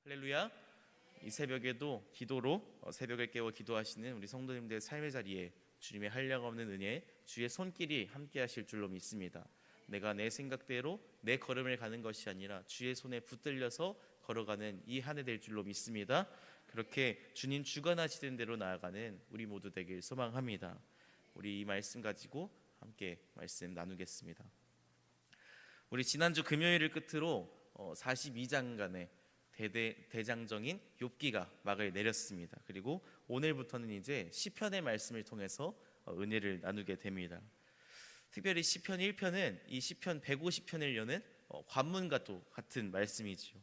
할렐루야. 이 새벽에도 기도로 새벽을 깨워 기도하시는 우리 성도님들의 삶의 자리에 주님의 한량없는 은혜, 주의 손길이 함께 하실 줄로 믿습니다. 내가 내 생각대로 내 걸음을 가는 것이 아니라 주의 손에 붙들려서 걸어가는 이 한 해 될 줄로 믿습니다. 그렇게 주님 주관하시는 대로 나아가는 우리 모두 되길 소망합니다. 우리 이 말씀 가지고 함께 말씀 나누겠습니다. 우리 지난주 금요일을 끝으로 42장간의 대장정인 욥기가 막을 내렸습니다. 그리고 오늘부터는 이제 시편의 말씀을 통해서 은혜를 나누게 됩니다. 특별히 시편 1편은 이 시편 150편을 여는 관문과도 같은 말씀이지요.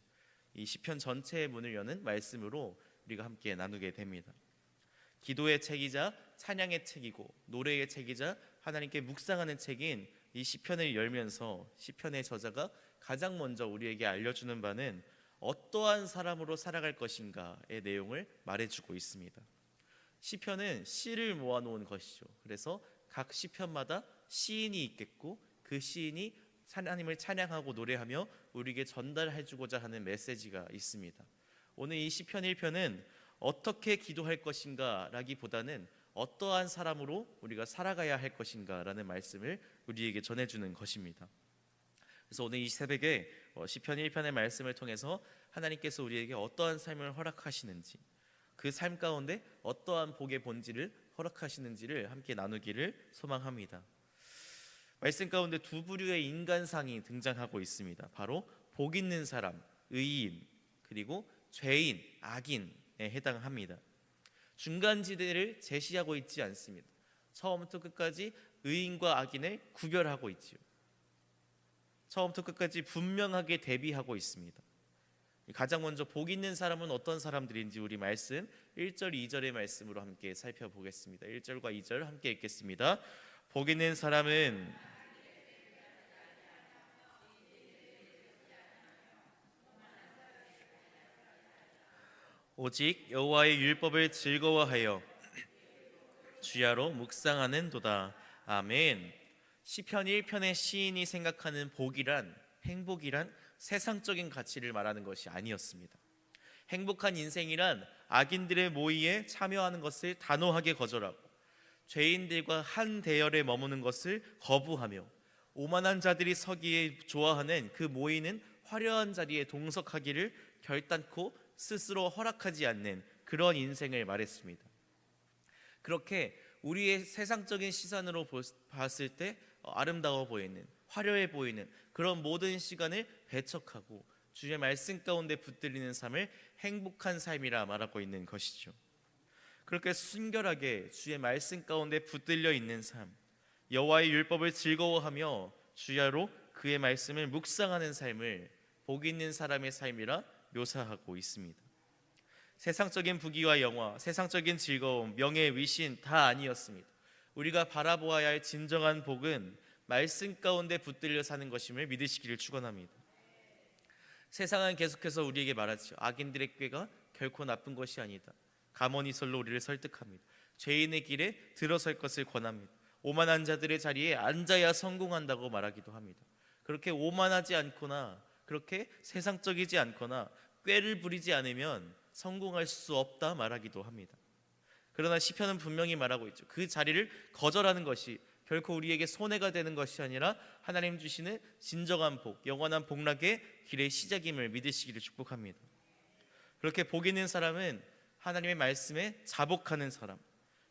이 시편 전체의 문을 여는 말씀으로 우리가 함께 나누게 됩니다. 기도의 책이자 찬양의 책이고 노래의 책이자 하나님께 묵상하는 책인 이 시편을 열면서 시편의 저자가 가장 먼저 우리에게 알려주는 바는 어떠한 사람으로 살아갈 것인가의 내용을 말해주고 있습니다. 시편은 시를 모아놓은 것이죠. 그래서 각 시편마다 시인이 있겠고 그 시인이 하나님을 찬양하고 노래하며 우리에게 전달해주고자 하는 메시지가 있습니다. 오늘 이 시편 1편은 어떻게 기도할 것인가 라기보다는 어떠한 사람으로 우리가 살아가야 할 것인가 라는 말씀을 우리에게 전해주는 것입니다. 그래서 오늘 이 새벽에 시편 1편의 말씀을 통해서 하나님께서 우리에게 어떠한 삶을 허락하시는지, 그 삶 가운데 어떠한 복의 본질을 허락하시는지를 함께 나누기를 소망합니다. 말씀 가운데 두 부류의 인간상이 등장하고 있습니다. 바로 복 있는 사람, 의인, 그리고 죄인, 악인에 해당합니다. 중간지대를 제시하고 있지 않습니다. 처음부터 끝까지 의인과 악인을 구별하고 있지요. 처음부터 끝까지 분명하게 대비하고 있습니다. 가장 먼저 복 있는 사람은 어떤 사람들인지 우리 말씀 1절 2절의 말씀으로 함께 살펴보겠습니다. 1절과 2절 함께 읽겠습니다. 복 있는 사람은 오직 여호와의 율법을 즐거워하여 주야로 묵상하는 도다. 아멘. 시편 1편의 시인이 생각하는 복이란, 행복이란 세상적인 가치를 말하는 것이 아니었습니다. 행복한 인생이란 악인들의 모의에 참여하는 것을 단호하게 거절하고 죄인들과 한 대열에 머무는 것을 거부하며 오만한 자들이 서기에 좋아하는 그 모이는 화려한 자리에 동석하기를 결단코 스스로 허락하지 않는 그런 인생을 말했습니다. 그렇게 우리의 세상적인 시선으로 봤을 때 아름다워 보이는, 화려해 보이는 그런 모든 시간을 배척하고 주의 말씀 가운데 붙들리는 삶을 행복한 삶이라 말하고 있는 것이죠. 그렇게 순결하게 주의 말씀 가운데 붙들려 있는 삶, 여호와의 율법을 즐거워하며 주야로 그의 말씀을 묵상하는 삶을 복 있는 사람의 삶이라 묘사하고 있습니다. 세상적인 부귀와 영화, 세상적인 즐거움, 명예, 위신 다 아니었습니다. 우리가 바라보아야 할 진정한 복은 말씀 가운데 붙들려 사는 것임을 믿으시기를 축원합니다. 세상은 계속해서 우리에게 말하죠. 악인들의 꾀가 결코 나쁜 것이 아니다. 가모니설로 우리를 설득합니다. 죄인의 길에 들어설 것을 권합니다. 오만한 자들의 자리에 앉아야 성공한다고 말하기도 합니다. 그렇게 오만하지 않거나 그렇게 세상적이지 않거나 꾀를 부리지 않으면 성공할 수 없다 말하기도 합니다. 그러나 시편은 분명히 말하고 있죠. 그 자리를 거절하는 것이 결코 우리에게 손해가 되는 것이 아니라 하나님 주시는 진정한 복, 영원한 복락의 길의 시작임을 믿으시기를 축복합니다. 그렇게 복 있는 사람은 하나님의 말씀에 자복하는 사람,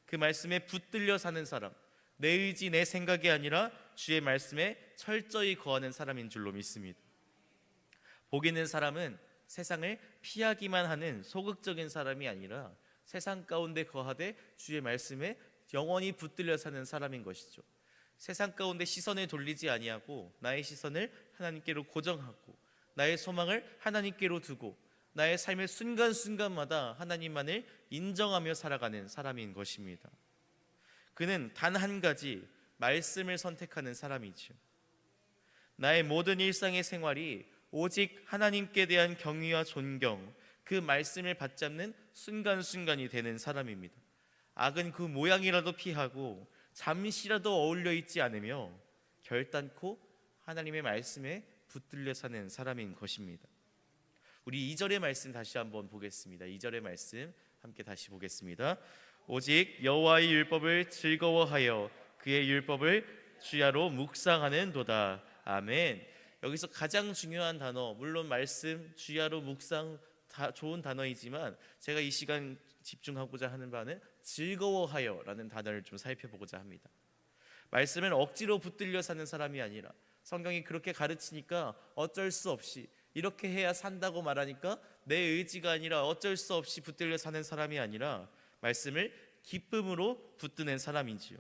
그 말씀에 붙들려 사는 사람, 내 의지 내 생각이 아니라 주의 말씀에 철저히 거하는 사람인 줄로 믿습니다. 복 있는 사람은 세상을 피하기만 하는 소극적인 사람이 아니라 세상 가운데 거하되 주의 말씀에 영원히 붙들려 사는 사람인 것이죠. 세상 가운데 시선을 돌리지 아니하고 나의 시선을 하나님께로 고정하고 나의 소망을 하나님께로 두고 나의 삶의 순간순간마다 하나님만을 인정하며 살아가는 사람인 것입니다. 그는 단 한 가지 말씀을 선택하는 사람이죠. 나의 모든 일상의 생활이 오직 하나님께 대한 경외와 존경, 그 말씀을 받잡는 순간순간이 되는 사람입니다. 악은 그 모양이라도 피하고 잠시라도 어울려 있지 않으며 결단코 하나님의 말씀에 붙들려 사는 사람인 것입니다. 우리 2절의 말씀 다시 한번 보겠습니다. 2절의 말씀 함께 다시 보겠습니다. 오직 여호와의 율법을 즐거워하여 그의 율법을 주야로 묵상하는도다. 아멘. 여기서 가장 중요한 단어, 물론 말씀, 주야로 묵상 다 좋은 단어이지만 제가 이 시간 집중하고자 하는 바는 즐거워하여라는 단어를 좀 살펴보고자 합니다. 말씀을 억지로 붙들려 사는 사람이 아니라, 성경이 그렇게 가르치니까 어쩔 수 없이 이렇게 해야 산다고 말하니까 내 의지가 아니라 어쩔 수 없이 붙들려 사는 사람이 아니라 말씀을 기쁨으로 붙드는 사람이지요.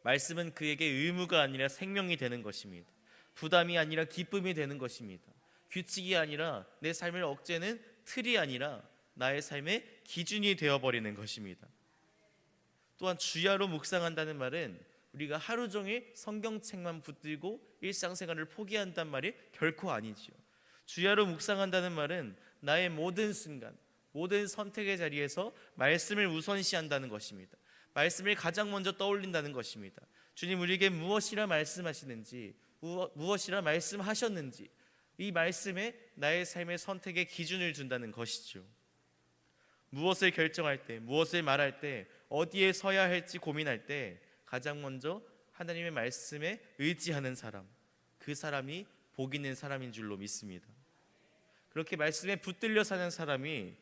말씀은 그에게 의무가 아니라 생명이 되는 것입니다. 부담이 아니라 기쁨이 되는 것입니다. 규칙이 아니라 내 삶을 억제는 틀이 아니라 나의 삶의 기준이 되어버리는 것입니다. 또한 주야로 묵상한다는 말은 우리가 하루 종일 성경책만 붙들고 일상생활을 포기한단 말이 결코 아니지요. 주야로 묵상한다는 말은 나의 모든 순간, 모든 선택의 자리에서 말씀을 우선시한다는 것입니다. 말씀을 가장 먼저 떠올린다는 것입니다. 주님 우리에게 무엇이라 말씀하시는지, 무엇이라 말씀하셨는지, 이 말씀에 나의 삶의 선택의 기준을 준다는 것이죠. 무엇을 결정할 때, 무엇을 말할 때, 어디에 서야 할지 고민할 때 가장 먼저 하나님의 말씀에 의지하는 사람, 그 사람이 복 있는 사람인 줄로 믿습니다. 그렇게 말씀에 붙들려 사는 사람이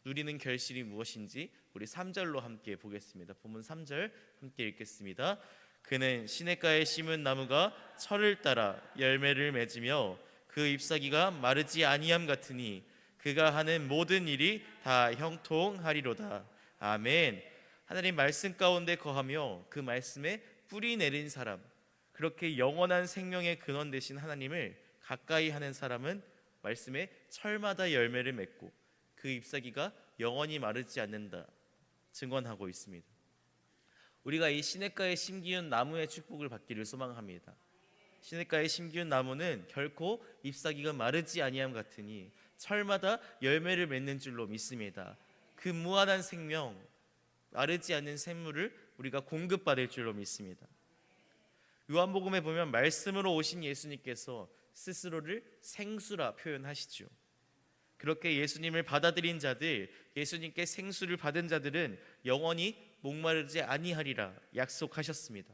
누리는 결실이 무엇인지 우리 3절로 함께 보겠습니다. 본문 3절 함께 읽겠습니다. 그는 시냇가에 심은 나무가 철을 따라 열매를 맺으며 그 잎사귀가 마르지 아니함 같으니 그가 하는 모든 일이 다 형통하리로다. 아멘. 하나님 말씀 가운데 거하며 그 말씀에 뿌리 내린 사람, 그렇게 영원한 생명의 근원 되신 하나님을 가까이 하는 사람은 말씀에 철마다 열매를 맺고 그 잎사귀가 영원히 마르지 않는다 증언하고 있습니다. 우리가 이 시냇가에 심기운 나무의 축복을 받기를 소망합니다. 시냇가에 심기운 나무는 결코 잎사귀가 마르지 아니함 같으니 철마다 열매를 맺는 줄로 믿습니다. 그 무한한 생명, 마르지 않는 샘물을 우리가 공급받을 줄로 믿습니다. 요한복음에 보면 말씀으로 오신 예수님께서 스스로를 생수라 표현하시죠. 그렇게 예수님을 받아들인 자들, 예수님께 생수를 받은 자들은 영원히 목마르지 아니하리라 약속하셨습니다.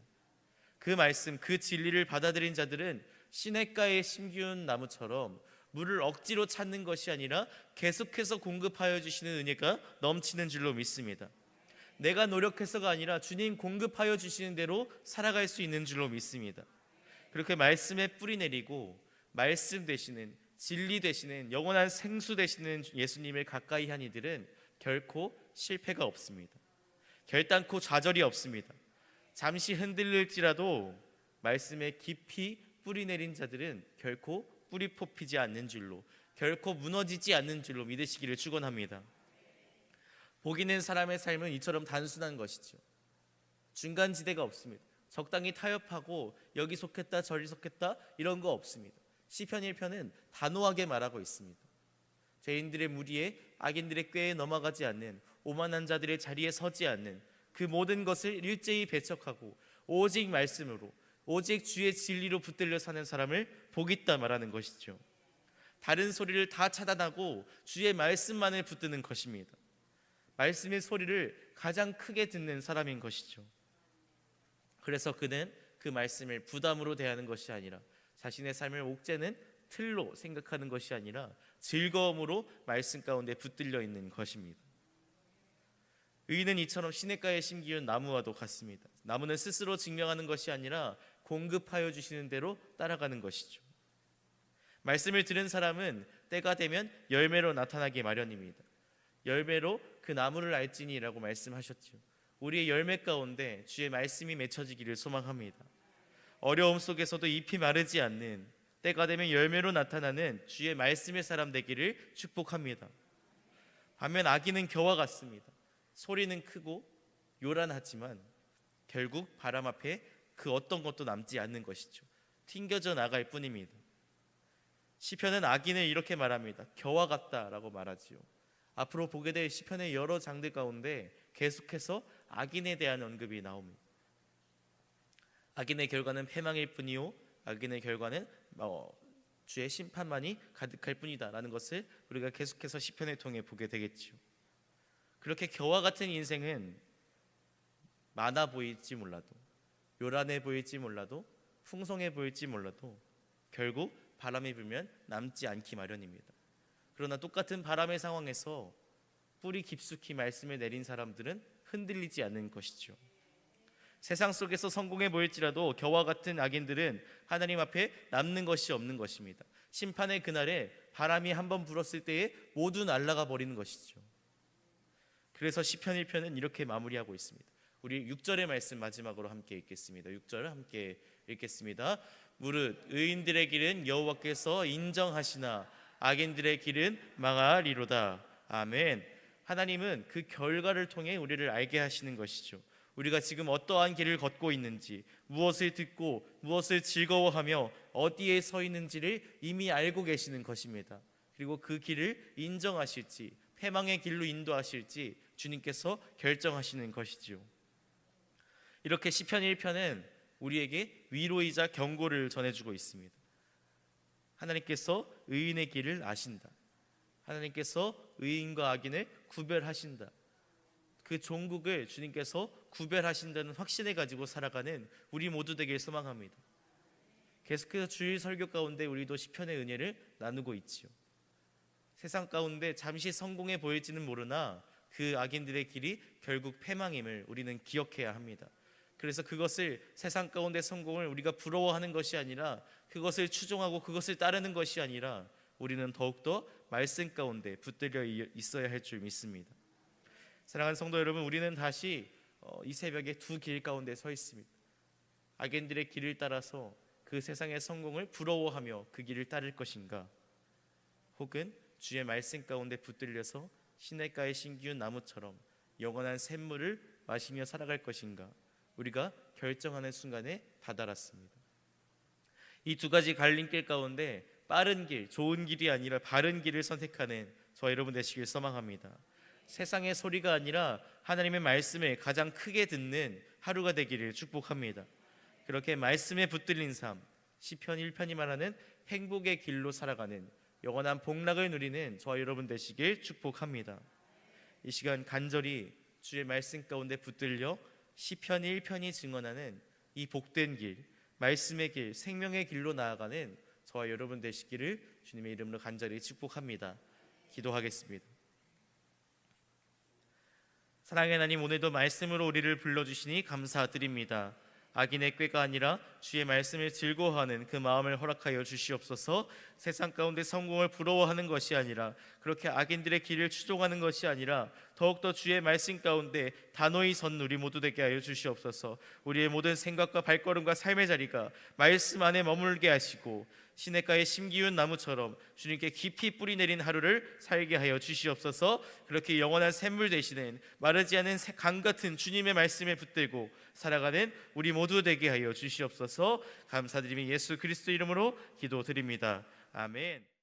그 말씀, 그 진리를 받아들인 자들은 시냇가에 심기운 나무처럼 물을 억지로 찾는 것이 아니라 계속해서 공급하여 주시는 은혜가 넘치는 줄로 믿습니다. 내가 노력해서가 아니라 주님 공급하여 주시는 대로 살아갈 수 있는 줄로 믿습니다. 그렇게 말씀에 뿌리 내리고 말씀 되시는, 진리 되시는, 영원한 생수 되시는 예수님을 가까이 한 이들은 결코 실패가 없습니다. 결단코 좌절이 없습니다. 잠시 흔들릴지라도 말씀에 깊이 뿌리 내린 자들은 결코 뿌리 뽑히지 않는 줄로, 결코 무너지지 않는 줄로 믿으시기를 축원합니다. 복 있는 사람의 삶은 이처럼 단순한 것이죠. 중간지대가 없습니다. 적당히 타협하고 여기 속했다 저리 속했다 이런 거 없습니다. 시편 1편은 단호하게 말하고 있습니다. 죄인들의 무리에 악인들의 꾀에 넘어가지 않는, 오만한 자들의 자리에 서지 않는, 그 모든 것을 일제히 배척하고 오직 말씀으로, 오직 주의 진리로 붙들려 사는 사람을 복 있다 말하는 것이죠. 다른 소리를 다 차단하고 주의 말씀만을 붙드는 것입니다. 말씀의 소리를 가장 크게 듣는 사람인 것이죠. 그래서 그는 그 말씀을 부담으로 대하는 것이 아니라, 자신의 삶을 옥죄는 틀로 생각하는 것이 아니라 즐거움으로 말씀 가운데 붙들려 있는 것입니다. 의인은 이처럼 시냇가에 심기운 나무와도 같습니다. 나무는 스스로 증명하는 것이 아니라 공급하여 주시는 대로 따라가는 것이죠. 말씀을 들은 사람은 때가 되면 열매로 나타나기 마련입니다. 열매로 그 나무를 알지니라고 말씀하셨죠. 우리의 열매 가운데 주의 말씀이 맺혀지기를 소망합니다. 어려움 속에서도 잎이 마르지 않는, 때가 되면 열매로 나타나는 주의 말씀의 사람 되기를 축복합니다. 반면 악인은 겨와 같습니다. 소리는 크고 요란하지만 결국 바람 앞에 그 어떤 것도 남지 않는 것이죠. 튕겨져 나갈 뿐입니다. 시편은 악인을 이렇게 말합니다. 겨와 같다라고 말하지요. 앞으로 보게 될 시편의 여러 장들 가운데 계속해서 악인에 대한 언급이 나옵니다. 악인의 결과는 패망일 뿐이요, 악인의 결과는 주의 심판만이 가득할 뿐이다라는 것을 우리가 계속해서 시편을 통해 보게 되겠지요. 그렇게 겨와 같은 인생은 많아 보일지 몰라도, 요란해 보일지 몰라도, 풍성해 보일지 몰라도 결국 바람이 불면 남지 않기 마련입니다. 그러나 똑같은 바람의 상황에서 뿌리 깊숙이 말씀을 내린 사람들은 흔들리지 않는 것이죠. 세상 속에서 성공해 보일지라도 겨와 같은 악인들은 하나님 앞에 남는 것이 없는 것입니다. 심판의 그날에 바람이 한번 불었을 때에 모두 날아가 버리는 것이죠. 그래서 시편 1편은 이렇게 마무리하고 있습니다. 우리 6절의 말씀 마지막으로 함께 읽겠습니다. 6절 함께 읽겠습니다. 무릇 의인들의 길은 여호와께서 인정하시나 악인들의 길은 망하리로다. 아멘. 하나님은 그 결과를 통해 우리를 알게 하시는 것이죠. 우리가 지금 어떠한 길을 걷고 있는지, 무엇을 듣고 무엇을 즐거워하며 어디에 서 있는지를 이미 알고 계시는 것입니다. 그리고 그 길을 인정하실지 패망의 길로 인도하실지 주님께서 결정하시는 것이지요. 이렇게 시편 1편은 우리에게 위로이자 경고를 전해주고 있습니다. 하나님께서 의인의 길을 아신다. 하나님께서 의인과 악인을 구별하신다. 그 종국을 주님께서 구별하신다는 확신을 가지고 살아가는 우리 모두 되길 소망합니다. 계속해서 주일 설교 가운데 우리도 시편의 은혜를 나누고 있지요. 세상 가운데 잠시 성공해 보일지는 모르나 그 악인들의 길이 결국 패망임을 우리는 기억해야 합니다. 그래서 그것을 세상 가운데 성공을 우리가 부러워하는 것이 아니라 그것을 추종하고 그것을 따르는 것이 아니라 우리는 더욱더 말씀 가운데 붙들려 있어야 할 줄 믿습니다. 사랑하는 성도 여러분, 우리는 다시 이 새벽에 두 길 가운데 서 있습니다. 악인들의 길을 따라서 그 세상의 성공을 부러워하며 그 길을 따를 것인가, 혹은 주의 말씀 가운데 붙들려서 시냇가에 심기운 나무처럼 영원한 샘물을 마시며 살아갈 것인가, 우리가 결정하는 순간에 다다랐습니다. 이 두 가지 갈림길 가운데 빠른 길, 좋은 길이 아니라 바른 길을 선택하는 저와 여러분 되시길 소망합니다. 세상의 소리가 아니라 하나님의 말씀을 가장 크게 듣는 하루가 되기를 축복합니다. 그렇게 말씀에 붙들린 삶, 시편 1편이 말하는 행복의 길로 살아가는 영원한 복락을 누리는 저와 여러분 되시길 축복합니다. 이 시간 간절히 주의 말씀 가운데 붙들려 시편 1편이 증언하는 이 복된 길, 말씀의 길, 생명의 길로 나아가는 저와 여러분 되시기를 주님의 이름으로 간절히 축복합니다. 기도하겠습니다. 사랑의 하나님, 오늘도 말씀으로 우리를 불러주시니 감사드립니다. 악인의 꾀가 아니라 주의 말씀을 즐거워하는 그 마음을 허락하여 주시옵소서. 세상 가운데 성공을 부러워하는 것이 아니라, 그렇게 악인들의 길을 추종하는 것이 아니라 더욱더 주의 말씀 가운데 단호히 선 우리 모두 되게 하여 주시옵소서. 우리의 모든 생각과 발걸음과 삶의 자리가 말씀 안에 머물게 하시고 시냇가에 심기운 나무처럼 주님께 깊이 뿌리 내린 하루를 살게 하여 주시옵소서. 그렇게 영원한 샘물 되시는 마르지 않은 강 같은 주님의 말씀에 붙들고 살아가는 우리 모두 되게 하여 주시옵소서. 감사드리며 예수 그리스도 이름으로 기도드립니다. 아멘.